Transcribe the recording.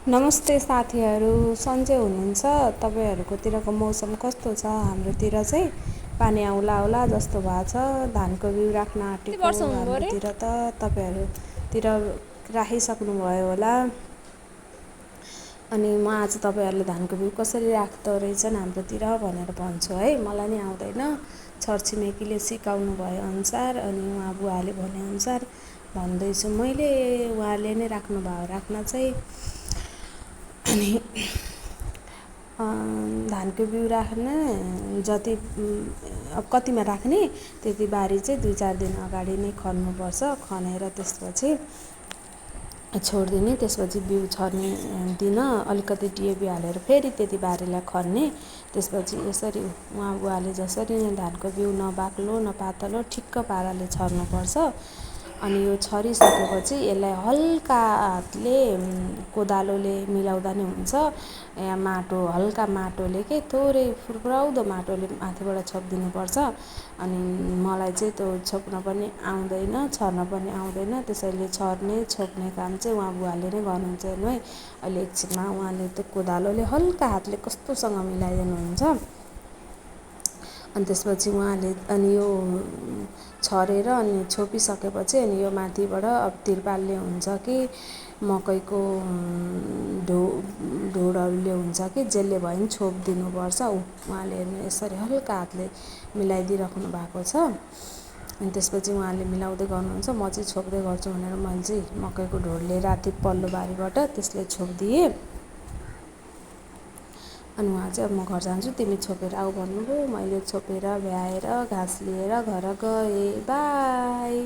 नमस्ते साथीहरू, सन्चै हुनुहुन्छ? तपाईँहरूकोतिरको मौसम कस्तो छ? हाम्रोतिर चाहिँ पानी आउला आउला जस्तो भएको छ। धानको बिउ राख्न कति आँटेको वर्ष हुनुभयो अरे? हाम्रोतिर त। तपाईँहरूतिर राखिसक्नुभयो होला। अनि म आज तपाईँहरूले धानको बिउ कसरी राख्दो रहेछन् हाम्रोतिर भनेर भन्छु है। मलाई नि आउँदैन, छरछिमेकीले सिकाउनु भएअनुसार अनि उहाँ बुवाले भनेअनुसार भन्दैछु मैले। उहाँले नै राख्नुभयो राख्न चाहिँ। अनि धानको बिउ राख्ने जति अब कतिमा राख्ने त्यति बारी चाहिँ 2-4 दिन अगाडि नै खन्नुपर्छ। खनेर त्यसपछि छोडिदिने। त्यसपछि बिउ छर्ने दिन अलिकति डिएपी हालेर फेरि त्यति बारीलाई खन्ने। त्यसपछि यसरी उहाँ बुवाले जसरी नै धानको बिउ नबाक्लो न पातलो ठिक्क पाराले छर्नुपर्छ। अनि यो छरिसकेपछि यसलाई हल्का हातले कोदालोले मिलाउँदा नि हुन्छ, या माटो हल्का माटोले के थोरै फुरफुराउँदो माटोले माथिबाट छोपिदिनुपर्छ। अनि मलाई चाहिँ त्यो छोप्न पनि आउँदैन, छर्न पनि आउँदैन। त्यसैले छर्ने छोप्ने काम चाहिँ उहाँ बुवाले नै गर्नुहुन्छ। हेर्नु है, अहिले एकछिनमा उहाँले त्यो कोदालोले हल्का हातले कस्तोसँग मिलाइदिनुहुन्छ। अनि त्यसपछि उहाँले अनि यो छरेर अनि छोपिसकेपछि अनि यो माथिबाट अब तिरपालले हुन्छ कि मकैको ढोडहरूले हुन्छ कि जसले भयो नि छोपिदिनुपर्छ। उहाँले यसरी हल्का हातले मिलाइदिइराख्नु भएको छ। अनि त्यसपछि उहाँले मिलाउँदै गर्नुहुन्छ, म चाहिँ छोप्दै गर्छु भनेर मैले चाहिँ मकैको ढोडले राति पल्लो बारीबाट त्यसले छोपिदिएँ। अनि उहाँ चाहिँ अब म घर जान्छु तिमी छोपेर आऊ भन्नुभयो। मैले छोपेर भ्याएर घाँस लिएर घर गएँ। बाई।